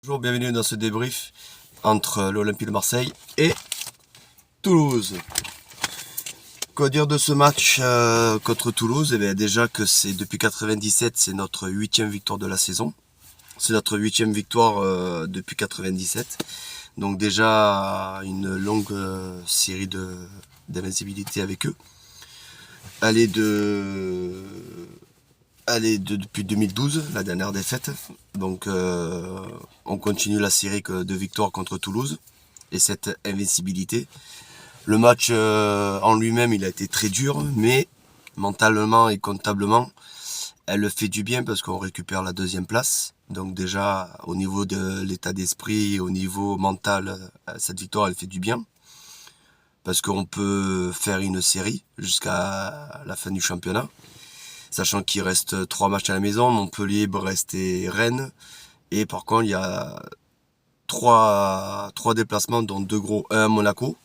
Bonjour, bienvenue dans ce débrief entre l'Olympique de Marseille et Toulouse. Quoi dire de ce match contre Toulouse? Eh bien, déjà que c'est depuis 97, c'est notre 8e victoire de la saison. C'est notre 8e victoire depuis 97. Donc déjà une longue série d'invincibilité avec eux. Elle est depuis 2012, la dernière défaite. Donc on continue la série de victoires contre Toulouse et cette invincibilité. Le match en lui-même, il a été très dur, mais mentalement et comptablement, elle le fait du bien parce qu'on récupère la 2e place. Donc déjà, au niveau de l'état d'esprit, au niveau mental, cette victoire, elle fait du bien. Parce qu'on peut faire une série jusqu'à la fin du championnat. Sachant qu'il reste 3 matchs à la maison, Montpellier, Brest et Rennes. Et par contre, il y a 3 déplacements, dont 2 gros. Un à Monaco,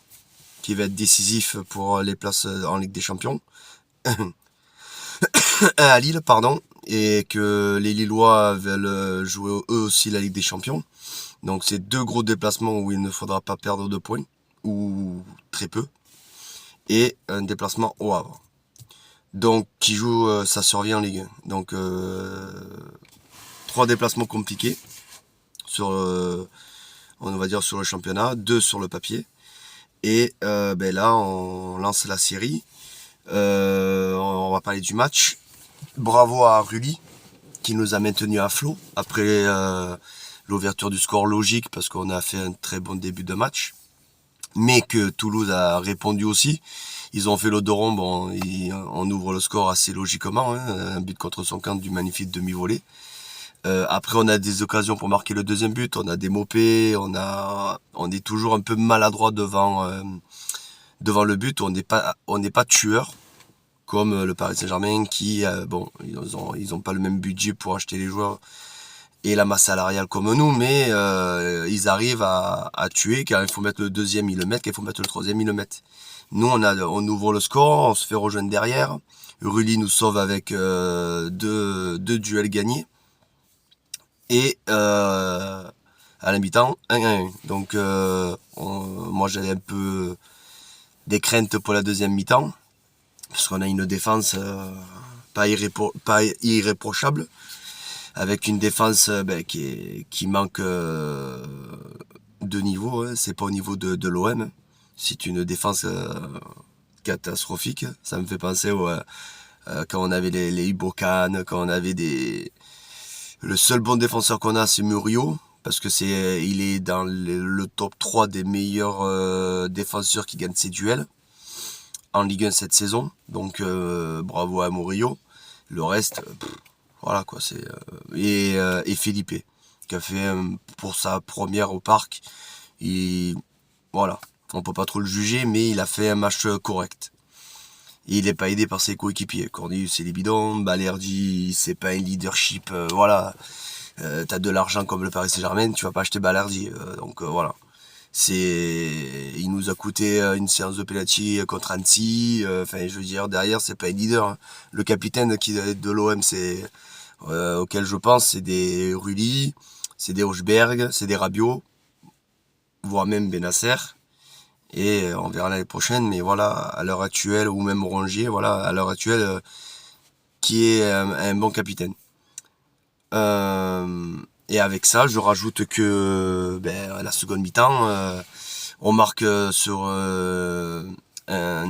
qui va être décisif pour les places en Ligue des Champions. Un à Lille, pardon. Et que les Lillois veulent jouer eux aussi la Ligue des Champions. Donc c'est 2 gros déplacements où il ne faudra pas perdre de points. Ou très peu. Et un déplacement au Havre. Donc qui joue sa survie en Ligue 1. Donc 3 déplacements compliqués sur on va dire sur le championnat, 2 sur le papier. Et là on lance la série. On va parler du match. Bravo à Rulli qui nous a maintenu à flot après l'ouverture du score logique parce qu'on a fait un très bon début de match. Mais que Toulouse a répondu aussi. Ils ont fait le dos rond, bon, on ouvre le score assez logiquement, hein, un but contre son camp du magnifique demi-volée. Après, on a des occasions pour marquer le 2e but, on a des mopés, on est toujours un peu maladroit devant le but. On n'est pas tueur comme le Paris Saint-Germain qui, ils ont pas le même budget pour acheter les joueurs et la masse salariale comme nous, mais ils arrivent à tuer. Quand il faut mettre le 2e, ils le mettent. Quand il faut mettre le 3e, ils le mettent. Nous, on ouvre le score, on se fait rejoindre derrière. Rulli nous sauve avec deux duels gagnés. Et à la mi-temps, 1-1. Donc moi, j'avais un peu des craintes pour la 2e mi-temps, parce qu'on a une défense pas irréprochable, avec une défense qui manque de niveau. Hein. C'est pas au niveau de l'OM. C'est une défense catastrophique. Ça me fait penser quand on avait les Ibokan, quand on avait des... Le seul bon défenseur qu'on a, c'est Murillo, parce que il est dans le top 3 des meilleurs défenseurs qui gagnent ses duels en Ligue 1 cette saison. Donc bravo à Murillo. Le reste, voilà quoi. Et Felipe, qui a fait pour sa première au parc. Voilà, on peut pas trop le juger, mais il a fait un match correct. Et il n'est pas aidé par ses coéquipiers. Cornelius, c'est les bidons. Balerdi, c'est pas un leadership. Voilà. T'as de l'argent comme le Paris Saint-Germain, tu vas pas acheter Balerdi. Donc voilà. Il nous a coûté une séance de penalty contre Annecy. Enfin, je veux dire, derrière, c'est pas un leader. Hein. Le capitaine de l'OM, auquel je pense, c'est des Rulli, c'est des Hochberg, c'est des Rabiot, voire même Benasser. Et on verra l'année prochaine, mais voilà, à l'heure actuelle, ou même Rongier, voilà, à l'heure actuelle, qui est un bon capitaine. Et avec ça, je rajoute que à la seconde mi-temps, on marque sur une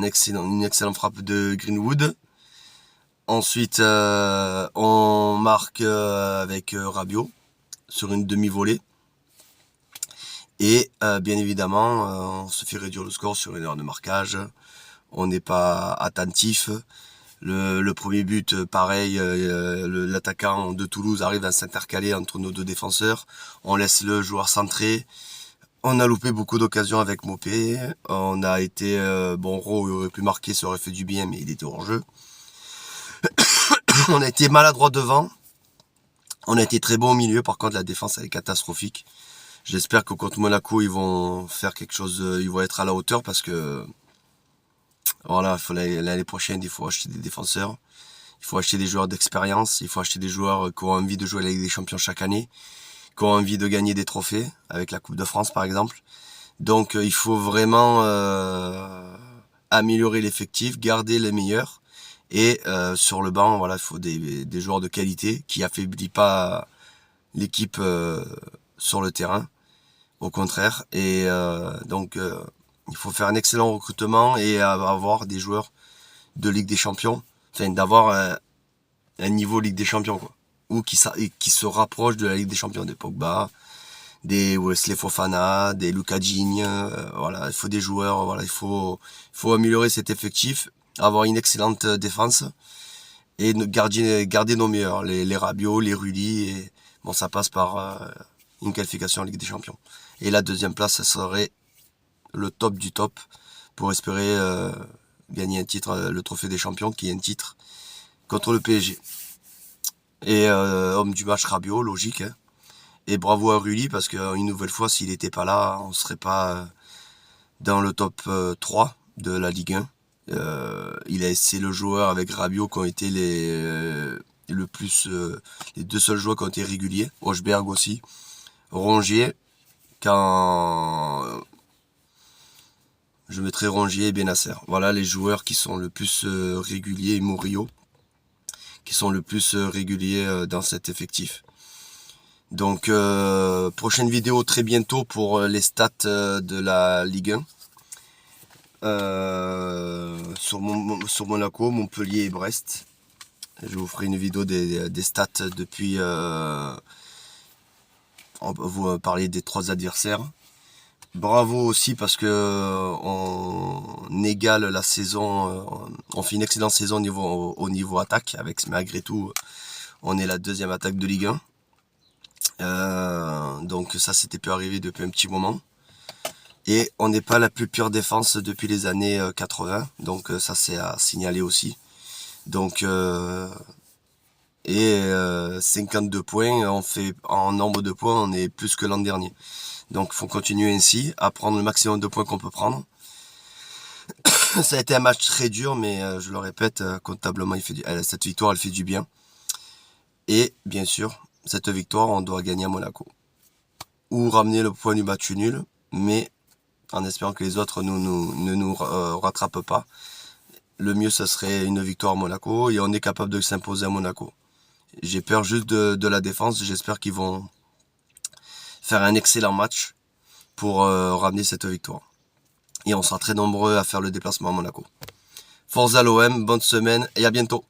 excellente frappe de Greenwood. Ensuite, on marque avec Rabiot sur une demi-volée. Et bien évidemment, on se fait réduire le score sur une erreur de marquage. On n'est pas attentif. Le premier but, pareil, l'attaquant de Toulouse arrive à s'intercaler entre nos 2 défenseurs. On laisse le joueur centré. On a loupé beaucoup d'occasions avec Mopé. On a été... Ro aurait pu marquer, ça aurait fait du bien, mais il était hors jeu. On a été maladroit devant. On a été très bon au milieu. Par contre, la défense, elle est catastrophique. J'espère que contre Monaco, ils vont faire quelque chose, ils vont être à la hauteur parce que voilà, l'année prochaine, il faut acheter des défenseurs, il faut acheter des joueurs d'expérience, il faut acheter des joueurs qui ont envie de jouer à la Ligue des Champions chaque année, qui ont envie de gagner des trophées, avec la Coupe de France par exemple. Donc il faut vraiment améliorer l'effectif, garder les meilleurs. Et sur le banc, voilà, il faut des joueurs de qualité qui affaiblissent pas l'équipe sur le terrain, au contraire. Et donc il faut faire un excellent recrutement et avoir des joueurs de Ligue des Champions, enfin d'avoir un niveau Ligue des Champions, quoi, ou qui se rapproche de la Ligue des Champions, des Pogba, des Wesley Fofana, des Luka Digne, voilà, il faut des joueurs, voilà, il faut améliorer cet effectif, avoir une excellente défense et garder nos meilleurs, les Rabiot, les Rulli, et bon, ça passe par une qualification en Ligue des Champions. Et la deuxième place, ça serait le top du top pour espérer gagner un titre, le trophée des champions, qui est un titre contre le PSG. Et homme du match, Rabiot, logique, hein. Et bravo à Rulli, parce qu'une nouvelle fois, s'il n'était pas là, on serait pas dans le top 3 de la Ligue 1. C'est le joueur avec Rabiot qui ont été les deux seuls joueurs qui ont été réguliers. Hochberg aussi. Rongier, quand je mettrai Rongier et Benasser. Voilà les joueurs qui sont le plus réguliers, et Murillo, qui sont le plus réguliers dans cet effectif. Donc prochaine vidéo très bientôt pour les stats de la Ligue 1 sur Monaco, Montpellier et Brest. Je vous ferai une vidéo des stats depuis on va vous parler des 3 adversaires. Bravo aussi parce que on égale la saison, on fait une excellente saison au niveau attaque, avec malgré tout on est la deuxième attaque de Ligue 1. Donc ça c'était pu arriver depuis un petit moment. Et on n'est pas la plus pure défense depuis les années 80, donc ça c'est à signaler aussi. Donc 52 points, en nombre de points, on est plus que l'an dernier. Donc il faut continuer ainsi, à prendre le maximum de points qu'on peut prendre. Ça a été un match très dur, mais je le répète, comptablement, cette victoire, elle fait du bien. Et bien sûr, cette victoire, on doit gagner à Monaco. Ou ramener le point du match nul, mais en espérant que les autres ne nous rattrapent pas. Le mieux, ce serait une victoire à Monaco, et on est capable de s'imposer à Monaco. J'ai peur juste de la défense, j'espère qu'ils vont faire un excellent match pour ramener cette victoire. Et on sera très nombreux à faire le déplacement à Monaco. Forza l'OM, bonne semaine et à bientôt.